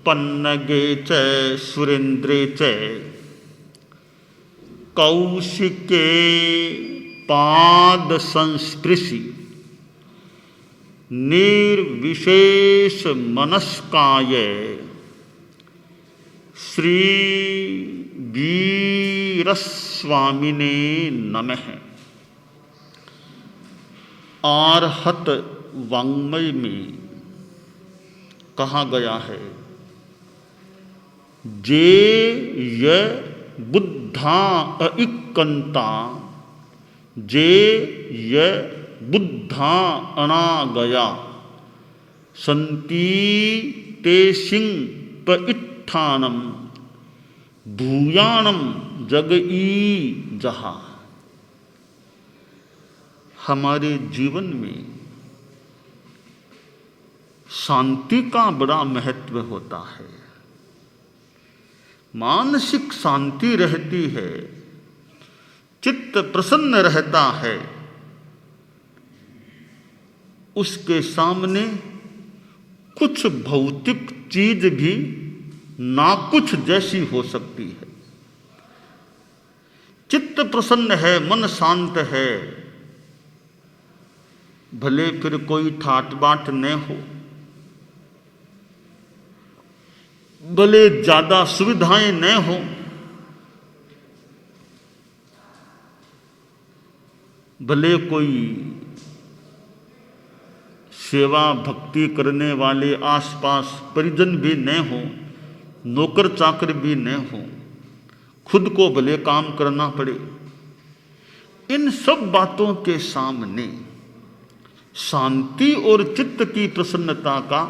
पन्नगे च सुरेन्द्रे च कौशिके पाद संस्पृशि निर्विशेष मनस्काय श्री वीरस्वामिने नमः। आर्हत वाङ्मय में कहा गया है, जे य बुद्धा अइक्कन्ता जे य बुद्धा अनागया संति ते सिंह पइत्थानम भूयानम जगई जहा। हमारे जीवन में शांति का बड़ा महत्व होता है। मानसिक शांति रहती है, चित्त प्रसन्न रहता है, उसके सामने कुछ भौतिक चीज भी ना कुछ जैसी हो सकती है। चित्त प्रसन्न है, मन शांत है, भले फिर कोई ठाट बाट न हो, भले ज्यादा सुविधाएं न हो, भले कोई सेवा भक्ति करने वाले आसपास परिजन भी न हो, नौकर चाकर भी न हो, खुद को भले काम करना पड़े, इन सब बातों के सामने शांति और चित्त की प्रसन्नता का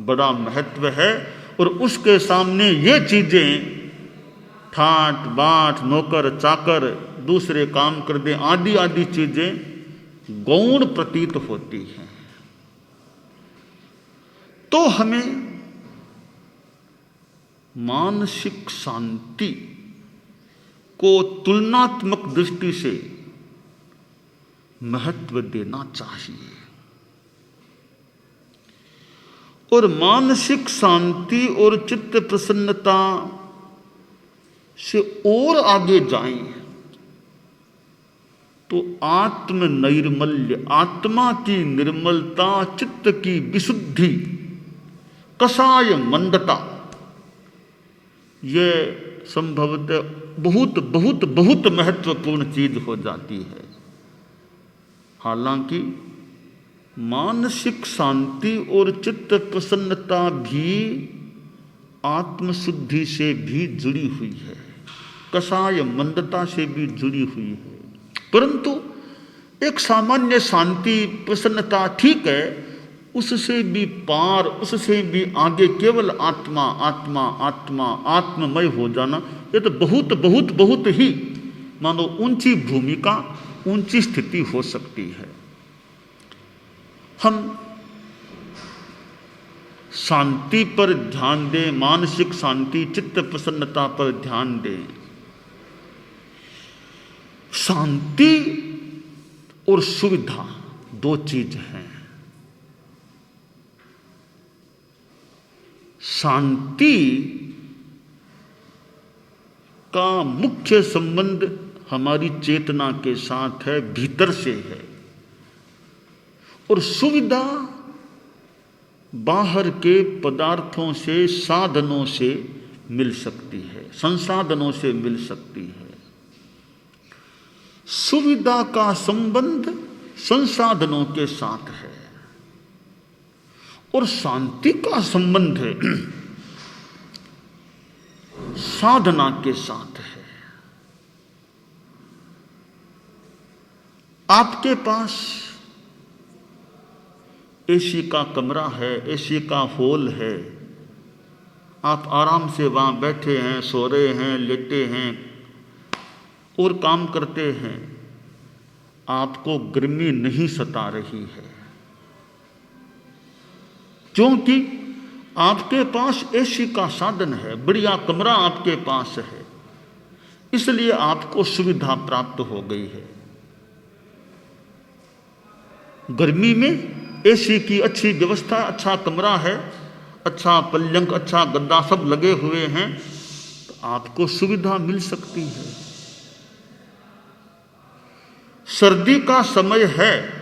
बड़ा महत्व है। और उसके सामने ये चीजें ठाट बाट, नौकर चाकर, दूसरे काम कर दे, आदि आदि चीजें गौण प्रतीत होती हैं। तो हमें मानसिक शांति को तुलनात्मक दृष्टि से महत्व देना चाहिए। और मानसिक शांति और चित्त प्रसन्नता से और आगे जाएं तो आत्म नैर्मल्य, आत्मा की निर्मलता, चित्त की विशुद्धि, कषाय मंदता, यह संभवतः बहुत बहुत बहुत महत्वपूर्ण चीज हो जाती है। हालांकि मानसिक शांति और चित्त प्रसन्नता भी आत्मशुद्धि से भी जुड़ी हुई है, कषाय मंदता से भी जुड़ी हुई है। परंतु एक सामान्य शांति प्रसन्नता ठीक है, उससे भी पार, उससे भी आगे केवल आत्मा आत्मा आत्मा आत्ममय हो जाना, ये तो बहुत बहुत बहुत ही मानो ऊंची भूमिका, ऊंची स्थिति हो सकती है। हम शांति पर ध्यान दें, मानसिक शांति, चित्त प्रसन्नता पर ध्यान दें। शांति और सुविधा दो चीज हैं। शांति का मुख्य संबंध हमारी चेतना के साथ है, भीतर से है। और सुविधा बाहर के पदार्थों से, साधनों से मिल सकती है, संसाधनों से मिल सकती है। सुविधा का संबंध संसाधनों के साथ है और शांति का संबंध है साधना के साथ है। आपके पास एसी का कमरा है, एसी का हॉल है, आप आराम से वहाँ बैठे हैं, सो रहे हैं, लेटे हैं और काम करते हैं, आपको गर्मी नहीं सता रही है क्योंकि आपके पास एसी का साधन है, बढ़िया कमरा आपके पास है, इसलिए आपको सुविधा प्राप्त हो गई है। गर्मी में एसी की अच्छी व्यवस्था, अच्छा कमरा है, अच्छा पलंग, अच्छा गद्दा सब लगे हुए हैं, तो आपको सुविधा मिल सकती है। सर्दी का समय है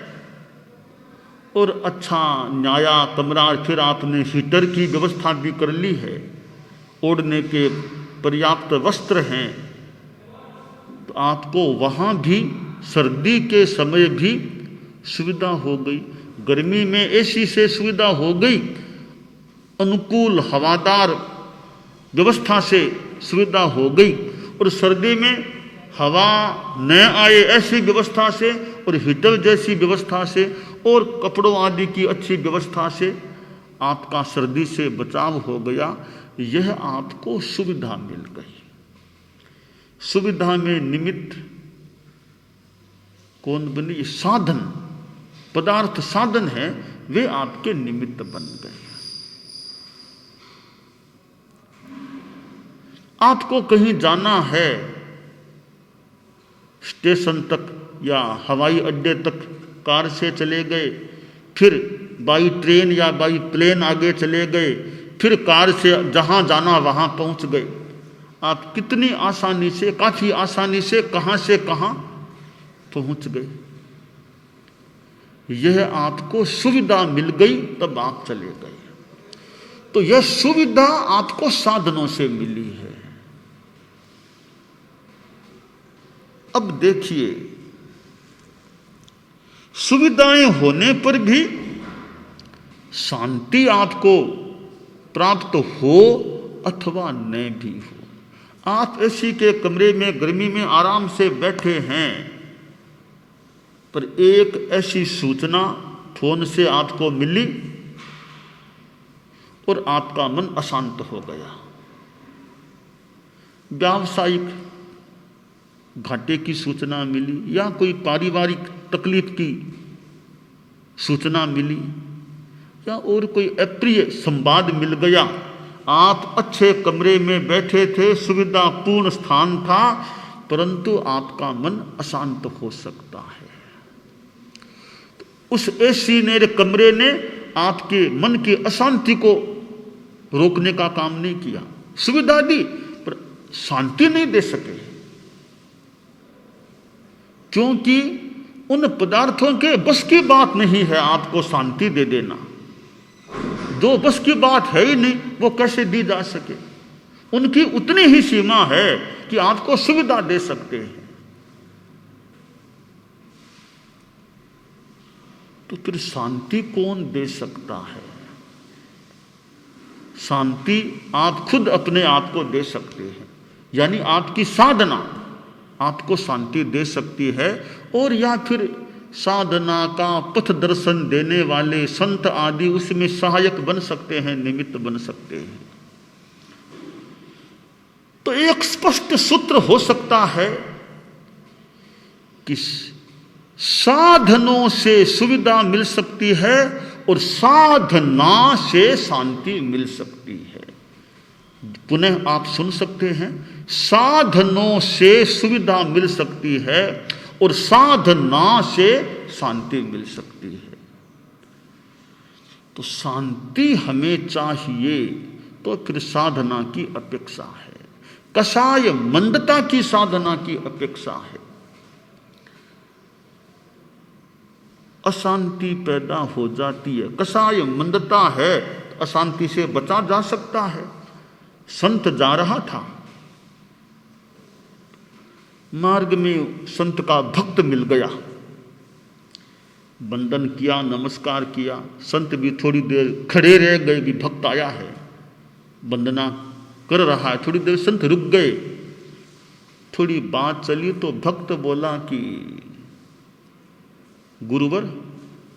और अच्छा नया कमरा, फिर आपने हीटर की व्यवस्था भी कर ली है, ओढ़ने के पर्याप्त वस्त्र हैं, तो आपको वहाँ भी सर्दी के समय भी सुविधा हो गई। गर्मी में एसी से सुविधा हो गई, अनुकूल हवादार व्यवस्था से सुविधा हो गई, और सर्दी में हवा न आए ऐसी व्यवस्था से, और हीटर जैसी व्यवस्था से, और कपड़ों आदि की अच्छी व्यवस्था से आपका सर्दी से बचाव हो गया। यह आपको सुविधा मिल गई। सुविधा में निमित्त कौन बने? साधन, पदार्थ साधन है, वे आपके निमित्त बन गए। आपको कहीं जाना है, स्टेशन तक या हवाई अड्डे तक कार से चले गए, फिर बाई ट्रेन या बाई प्लेन आगे चले गए, फिर कार से जहां जाना वहां पहुंच गए। आप कितनी आसानी से, काफी आसानी से कहां पहुंच गए। यह आपको सुविधा मिल गई, तब आप चले गए। तो यह सुविधा आपको साधनों से मिली है। अब देखिए, सुविधाएं होने पर भी शांति आपको प्राप्त हो अथवा न भी हो। आप एसी के कमरे में गर्मी में आराम से बैठे हैं, पर एक ऐसी सूचना फोन से आपको मिली और आपका मन अशांत हो गया। व्यावसायिक घाटे की सूचना मिली, या कोई पारिवारिक तकलीफ की सूचना मिली, या और कोई अप्रिय संवाद मिल गया। आप अच्छे कमरे में बैठे थे, सुविधापूर्ण स्थान था, परंतु आपका मन अशांत हो सकता है। उस एसी ने, कमरे ने आपके मन की अशांति को रोकने का काम नहीं किया। सुविधा दी पर शांति नहीं दे सके, क्योंकि उन पदार्थों के बस की बात नहीं है आपको शांति दे देना। जो बस की बात है ही नहीं, वो कैसे दी जा सके? उनकी उतनी ही सीमा है कि आपको सुविधा दे सकते हैं। तो फिर शांति कौन दे सकता है? शांति आप खुद अपने आप को दे सकते हैं, यानी आपकी साधना आपको शांति दे सकती है, और या फिर साधना का पथ दर्शन देने वाले संत आदि उसमें सहायक बन सकते हैं, निमित्त बन सकते हैं। तो एक स्पष्ट सूत्र हो सकता है कि साधनों से सुविधा मिल सकती है और साधना से शांति मिल सकती है। पुनः आप सुन सकते हैं, साधनों से सुविधा मिल सकती है और साधना से शांति मिल सकती है। तो शांति हमें चाहिए, तो फिर साधना की अपेक्षा है। कषाय मंदता की साधना की अपेक्षा है। अशांति पैदा हो जाती है। कषाय मंदता है, अशांति से बचा जा सकता है। संत जा रहा था, मार्ग में संत का भक्त मिल गया, वंदन किया, नमस्कार किया। संत भी थोड़ी देर खड़े रह गए कि भक्त आया है, वंदना कर रहा है। थोड़ी देर संत रुक गए, थोड़ी बात चली तो भक्त बोला कि गुरुवर,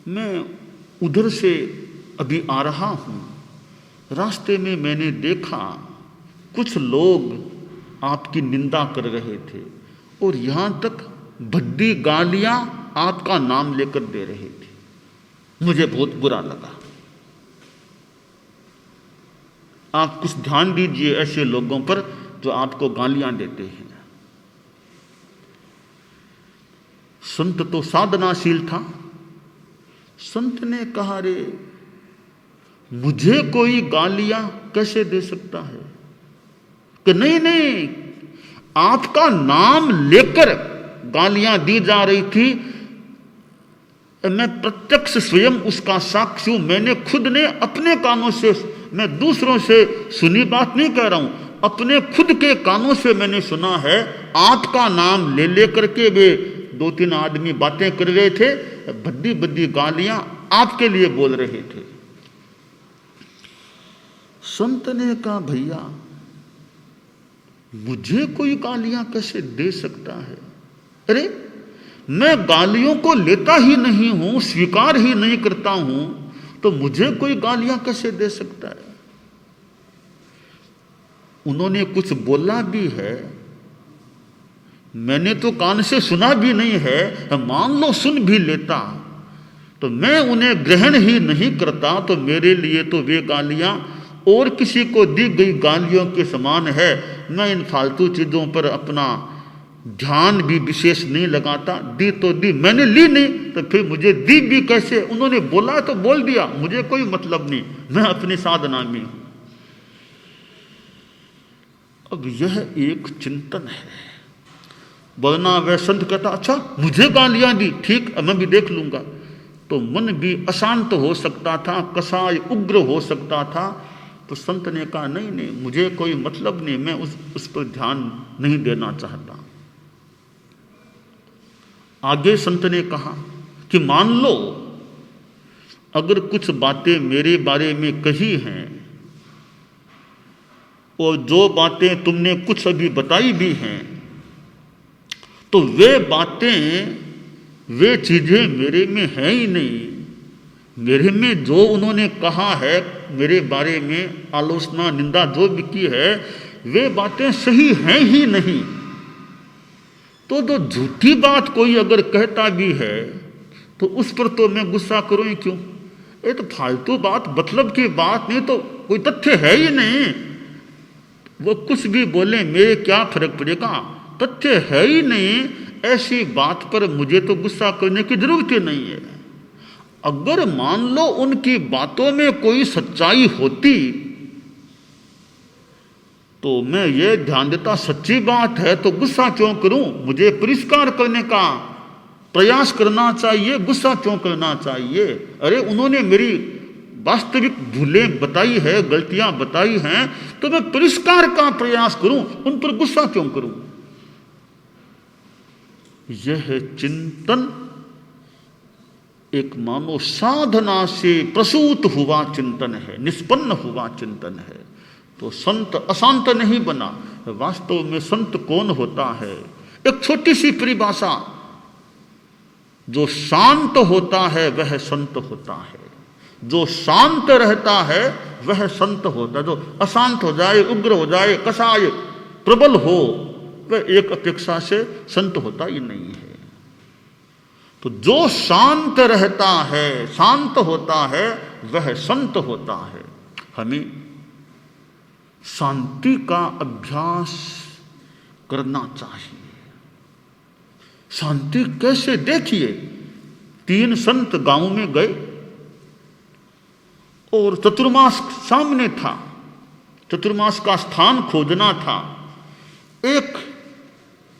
मैं उधर से अभी आ रहा हूँ, रास्ते में मैंने देखा कुछ लोग आपकी निंदा कर रहे थे और यहाँ तक भद्दी गालियाँ आपका नाम लेकर दे रहे थे। मुझे बहुत बुरा लगा। आप कुछ ध्यान दीजिए ऐसे लोगों पर जो आपको गालियाँ देते हैं। संत तो साधनाशील था। संत ने कहा, रे मुझे कोई गालियां कैसे दे सकता है? कि नहीं नहीं, आपका नाम लेकर गालियां दी जा रही थी, मैं प्रत्यक्ष स्वयं उसका साक्षी हूं। मैंने खुद ने अपने कानों से, मैं दूसरों से सुनी बात नहीं कह रहा हूं, अपने खुद के कानों से मैंने सुना है। आपका नाम ले लेकर के वे 2-3 आदमी बातें कर रहे थे, बद्दी बद्दी गालियां आपके लिए बोल रहे थे। संत ने कहा, भैया मुझे कोई गालियां कैसे दे सकता है? अरे मैं गालियों को लेता ही नहीं हूं, स्वीकार ही नहीं करता हूं, तो मुझे कोई गालियां कैसे दे सकता है? उन्होंने कुछ बोला भी है, मैंने तो कान से सुना भी नहीं है, मान लो सुन भी लेता तो मैं उन्हें ग्रहण ही नहीं करता, तो मेरे लिए तो वे गालियां और किसी को दी गई गालियों के समान है। मैं इन फालतू चीजों पर अपना ध्यान भी विशेष नहीं लगाता। दी तो दी, मैंने ली नहीं तो फिर मुझे दी भी कैसे? उन्होंने बोला तो बोल दिया, मुझे कोई मतलब नहीं, मैं अपनी साधना में हूं। अब यह एक चिंतन है, वरना वह संत कहता अच्छा मुझे गालियां दी, ठीक मैं भी देख लूंगा, तो मन भी अशांत हो सकता था, कसाय उग्र हो सकता था। तो संत ने कहा नहीं नहीं, मुझे कोई मतलब नहीं, मैं उस पर ध्यान नहीं देना चाहता। आगे संत ने कहा कि मान लो अगर कुछ बातें मेरे बारे में कही हैं और जो बातें तुमने कुछ अभी बताई भी हैं, तो वे बातें, वे चीजें मेरे में हैं ही नहीं। मेरे में जो उन्होंने कहा है, मेरे बारे में आलोचना निंदा जो भी की है, वे बातें सही हैं ही नहीं। तो जो झूठी बात कोई अगर कहता भी है तो उस पर तो मैं गुस्सा करूं ही क्यों? ये तो फालतू बात, मतलब की बात नहीं, तो कोई तथ्य है ही नहीं। वो कुछ भी बोले, मेरे क्या फर्क पड़ेगा, तथ्य है ही नहीं। ऐसी बात पर मुझे तो गुस्सा करने की जरूरत ही नहीं है। अगर मान लो उनकी बातों में कोई सच्चाई होती तो मैं ये ध्यान देता, सच्ची बात है तो गुस्सा क्यों करूं? मुझे परिष्कार करने का प्रयास करना चाहिए, गुस्सा क्यों करना चाहिए? अरे उन्होंने मेरी वास्तविक भूलें बताई है, गलतियां बताई हैं, तो मैं परिष्कार का प्रयास करूं, उन पर गुस्सा क्यों करूं? यह चिंतन एक मानो साधना से प्रसूत हुआ चिंतन है, निष्पन्न हुआ चिंतन है। तो संत अशांत नहीं बना। वास्तव में संत कौन होता है? एक छोटी सी परिभाषा, जो शांत होता है वह संत होता है, जो शांत रहता है वह संत होता है। जो अशांत हो जाए, उग्र हो जाए, कसाय प्रबल हो, वह एक अपेक्षा से संत होता ही नहीं है। तो जो शांत रहता है, शांत होता है, वह संत होता है। हमें शांति का अभ्यास करना चाहिए। शांति कैसे? देखिए, 3 संत गांव में गए और चतुर्मास सामने था, चतुर्मास का स्थान खोजना था। एक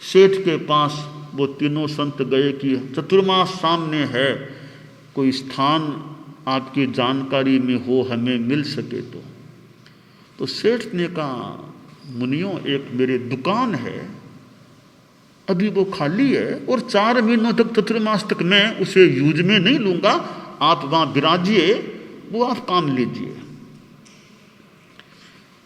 सेठ के पास वो तीनों संत गए कि चतुर्मास सामने है, कोई स्थान आपकी जानकारी में हो, हमें मिल सके तो सेठ ने कहा, मुनियों एक मेरी दुकान है, अभी वो खाली है और 4 महीनों तक, चतुर्मास तक मैं उसे यूज में नहीं लूंगा, आप वहां विराजिए, वो आप काम लीजिए।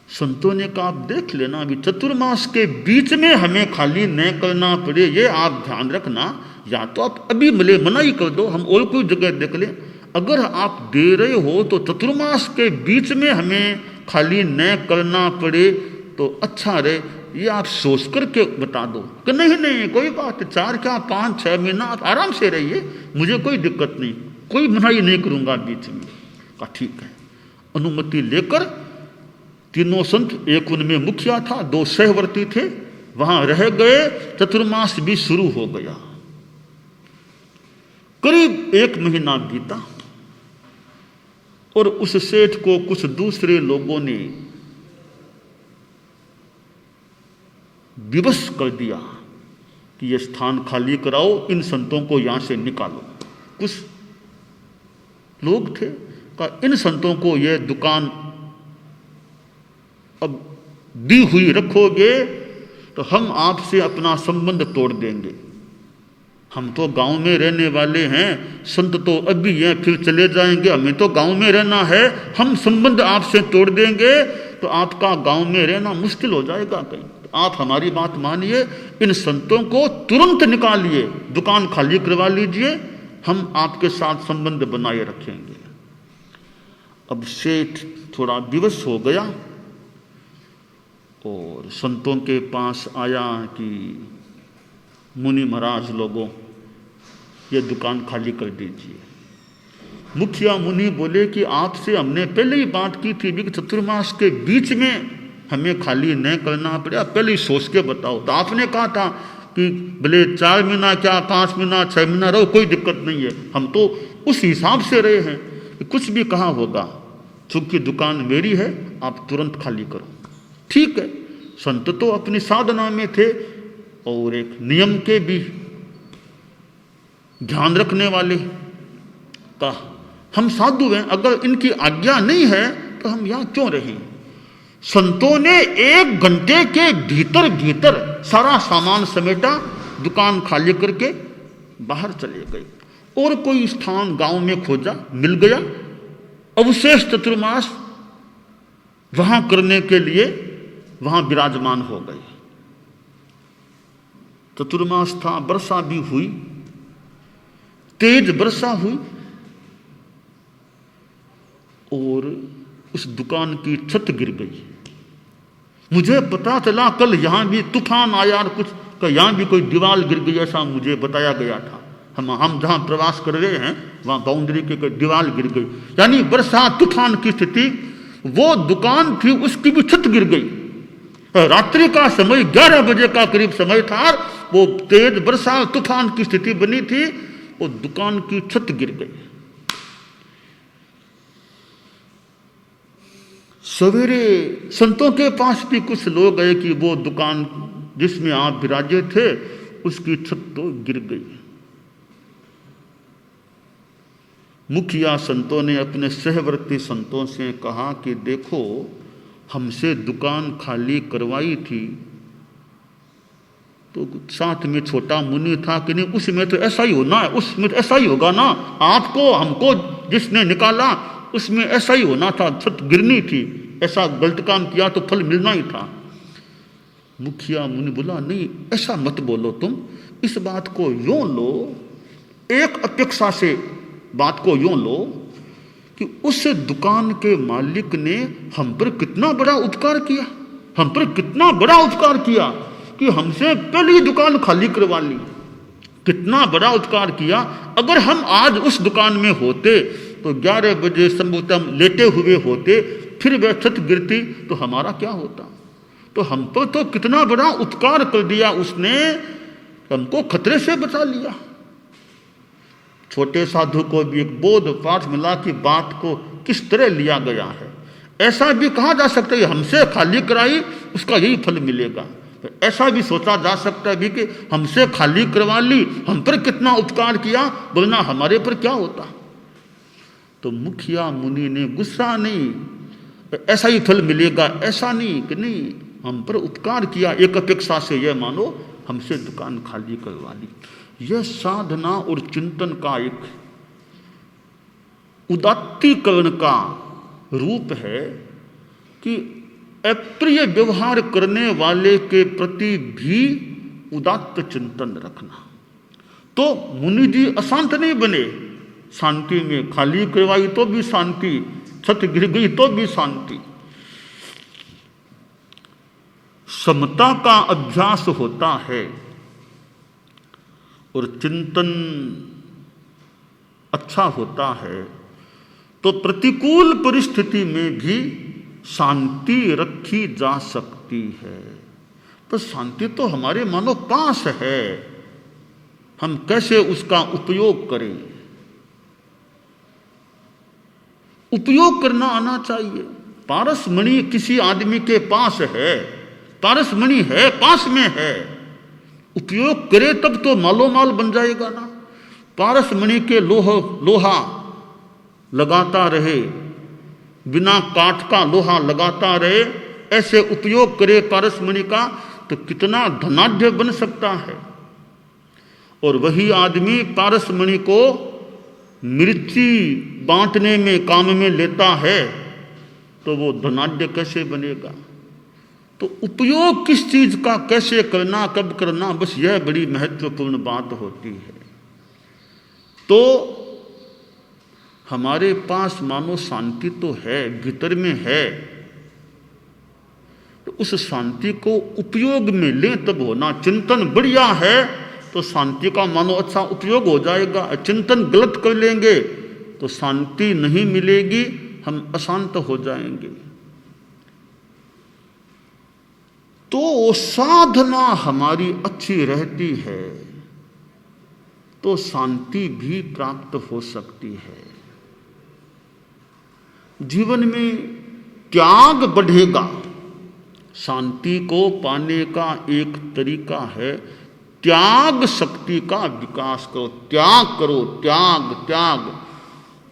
संतों ने कहा, आप देख लेना, अभी चतुर्मास के बीच में हमें खाली न करना पड़े, ये आप ध्यान रखना। या तो आप अभी मना ही कर दो, हम और कोई जगह देख लें। अगर आप दे रहे हो तो चतुर्मास के बीच में हमें खाली न करना पड़े तो अच्छा रहे, ये आप सोच करके बता दो। कि नहीं नहीं कोई बात, 4 क्या 5-6 महीना आप आराम से रहिए, मुझे कोई दिक्कत नहीं, कोई मनाही नहीं करूंगा बीच में। कहा ठीक है। अनुमति लेकर तीनों संत, एक उनमें मुखिया था, 2 सहवर्ती थे, वहां रह गए। चतुर्मास भी शुरू हो गया। करीब 1 महीना बीता और उस सेठ को कुछ दूसरे लोगों ने विवश कर दिया कि ये स्थान खाली कराओ, इन संतों को यहां से निकालो। कुछ लोग थे, कहा इन संतों को ये दुकान अब दी हुई रखोगे तो हम आपसे अपना संबंध तोड़ देंगे। हम तो गांव में रहने वाले हैं, संत तो अभी हैं फिर चले जाएंगे, हमें तो गांव में रहना है, हम संबंध आपसे तोड़ देंगे तो आपका गांव में रहना मुश्किल हो जाएगा कहीं। तो आप हमारी बात मानिए, इन संतों को तुरंत निकालिए, दुकान खाली करवा लीजिए, हम आपके साथ संबंध बनाए रखेंगे। अब सेठ थोड़ा विवश हो गया और संतों के पास आया कि मुनि महाराज लोगों, ये दुकान खाली कर दीजिए। मुखिया मुनि बोले कि आपसे हमने पहले ही बात की थी कि चतुर्मास के बीच में हमें खाली नहीं करना पड़ेगा, पहले ही सोच के बताओ। तो आपने कहा था कि भले 4 महीना क्या 5 महीना 6 महीना रहो, कोई दिक्कत नहीं है, हम तो उस हिसाब से रहे हैं कि कुछ भी कहा होगा, चूंकि दुकान मेरी है आप तुरंत खाली करो। ठीक है, संत तो अपनी साधना में थे और एक नियम के भी ध्यान रखने वाले। कहा हम साधु हैं, अगर इनकी आज्ञा नहीं है तो हम यहां क्यों रहें। संतों ने 1 घंटे के भीतर भीतर सारा सामान समेटा, दुकान खाली करके बाहर चले गए और कोई स्थान गांव में खोजा, मिल गया। अवशेष चतुर्मास वहां करने के लिए वहां विराजमान हो गए। चतुर्मास था, वर्षा भी हुई, तेज वर्षा हुई और उस दुकान की छत गिर गई। मुझे पता चला कल यहां भी तूफान आया और कुछ यहां भी कोई दीवार गिर गई, ऐसा मुझे बताया गया था। हम जहां प्रवास कर रहे हैं वहां बाउंड्री के कोई दीवार गिर गई, यानी वर्षा तूफान की स्थिति। वो दुकान थी उसकी भी छत गिर गई। रात्रि का समय 11 बजे का करीब समय था, वो तेज वर्षा तूफान की स्थिति बनी थी, वो दुकान की छत गिर गई। सवेरे संतों के पास भी कुछ लोग गए कि वो दुकान जिसमें आप विराजे थे उसकी छत तो गिर गई। मुखिया संतों ने अपने सहवर्ती संतों से कहा कि देखो, हमसे दुकान खाली करवाई थी तो साथ में छोटा मुनि था कि नहीं, उसमें तो ऐसा ही होना है, उसमें तो ऐसा ही होगा ना, आपको हमको जिसने निकाला उसमें ऐसा ही होना था, छत गिरनी थी, ऐसा गलत काम किया तो फल मिलना ही था। मुखिया मुनि बोला नहीं, ऐसा मत बोलो तुम, इस बात को यूं लो, एक अपेक्षा से बात को यूं लो कि उस दुकान के मालिक ने हम पर कितना बड़ा उपकार किया, हम पर कितना बड़ा उपकार किया कि हमसे पहले ही दुकान खाली करवा ली। कितना बड़ा उपकार किया। अगर हम आज उस दुकान में होते तो 11 बजे संभवतः लेटे हुए होते, फिर वह छत गिरती तो हमारा क्या होता। तो हम पर तो कितना बड़ा उपकार कर दिया उसने, हमको खतरे से बचा लिया। छोटे साधु को भी एक बोध पाठ मिला कि बात को किस तरह लिया गया है। ऐसा भी कहा जा सकता है हमसे खाली कराई उसका यही फल मिलेगा, ऐसा भी सोचा जा सकता है भी कि हमसे खाली करवा ली, हम पर कितना उपकार किया, बोलना हमारे पर क्या होता। तो मुखिया मुनि ने गुस्सा नहीं, ऐसा ही फल मिलेगा, ऐसा नहीं कि नहीं, हम पर उपकार किया, एक अपेक्षा से यह मानो हमसे दुकान खाली करवा ली। यह साधना और चिंतन का एक उदात्तीकरण का रूप है कि अप्रिय व्यवहार करने वाले के प्रति भी उदात्त चिंतन रखना। तो मुनि जी अशांत नहीं बने, शांति में खाली करवाई तो भी शांति, छत गिर गई तो भी शांति। समता का अभ्यास होता है और चिंतन अच्छा होता है तो प्रतिकूल परिस्थिति में भी शांति रखी जा सकती है। तो शांति तो हमारे मानो पास है, हम कैसे उसका उपयोग करें। उपयोग करना आना चाहिए। पारसमणि किसी आदमी के पास है, पारसमणि है, पास में है, उपयोग करे तब तो मालो माल बन जाएगा ना। पारसमणि के लोहा लगाता रहे, बिना काठ का लोहा लगाता रहे, ऐसे उपयोग करे पारसमणि का तो कितना धनाढ्य बन सकता है। और वही आदमी पारसमणि को मिर्ची बांटने में काम में लेता है तो वो धनाढ्य कैसे बनेगा। तो उपयोग किस चीज का कैसे करना, कब करना, बस यह बड़ी महत्वपूर्ण बात होती है। तो हमारे पास मानो शांति तो है, भीतर में है, तो उस शांति को उपयोग में लें तब होना। चिंतन बढ़िया है तो शांति का मानो अच्छा उपयोग हो जाएगा। चिंतन गलत कर लेंगे तो शांति नहीं मिलेगी, हम अशांत हो जाएंगे। तो साधना हमारी अच्छी रहती है तो शांति भी प्राप्त हो सकती है। जीवन में त्याग बढ़ेगा। शांति को पाने का एक तरीका है त्याग शक्ति का विकास करो। त्याग करो, त्याग त्याग।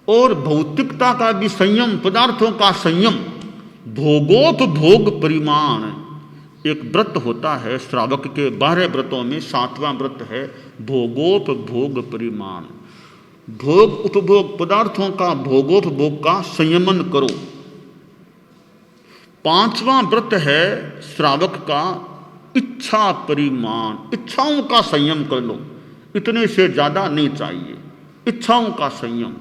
और भौतिकता का भी संयम, पदार्थों का संयम। भोगोपभोग परिमाण एक व्रत होता है श्रावक के 12 व्रतों में 7वां व्रत है भोगोपभोग परिमाण। भोग उपभोग पदार्थों का भोगोपभोग का संयमन करो। 5वां व्रत है श्रावक का इच्छा परिमाण। इच्छाओं का संयम कर लो, इतने से ज्यादा नहीं चाहिए। इच्छाओं का संयम,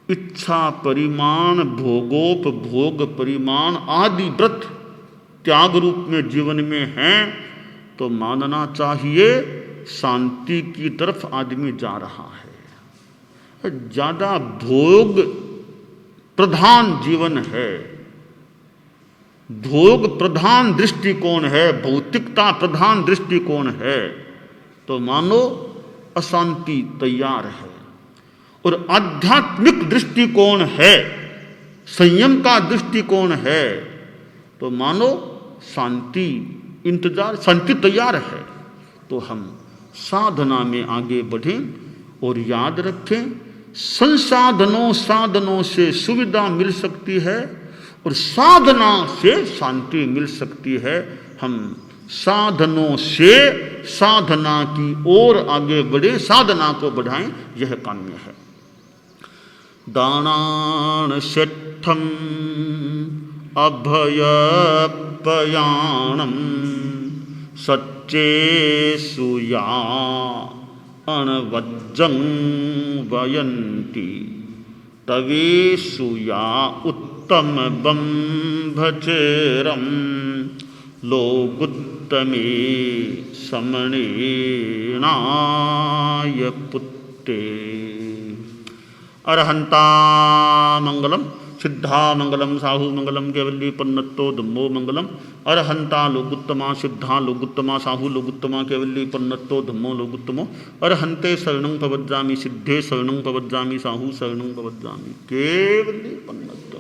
इच्छा परिमाण, भोगोपभोग परिमाण आदि व्रत त्याग रूप में जीवन में हैं तो मानना चाहिए शांति की तरफ आदमी जा रहा है। ज्यादा भोग प्रधान जीवन है, भोग प्रधान दृष्टिकोण है, भौतिकता प्रधान दृष्टिकोण है तो मानो अशांति तैयार है। और आध्यात्मिक दृष्टिकोण है, संयम का दृष्टिकोण है तो मानो शांति इंतजार, शांति तैयार है। तो हम साधना में आगे बढ़ें और याद रखें संसाधनों साधनों से सुविधा मिल सकती है और साधना से शांति मिल सकती है। हम साधनों से साधना की ओर आगे बढ़े, साधना को बढ़ाएं, यह काम्य है। दानान सेठम अभयपयाणम सच्चेषु या अणवज्जं वयन्ति तवेषु या उत्तम बंभचेरम लोगुत्तमे समणेनाय पुत्ते। अरहंता मंगलम सिद्धा मंगलम साहु मंगलम केवली पन्नतो धम्मो मंगलम। अरहंता लोगुत्तमा सिद्धा लोगुत्तमा साहु लोगुत्तमा केवली पन्नतो धम्मो लोगुत्तमो। अरहंते शरणं प्रवज्जामि सिद्धे शरणं प्रवज्जामि साहु शरणं प्रवज्जामि केवली पन्नतो।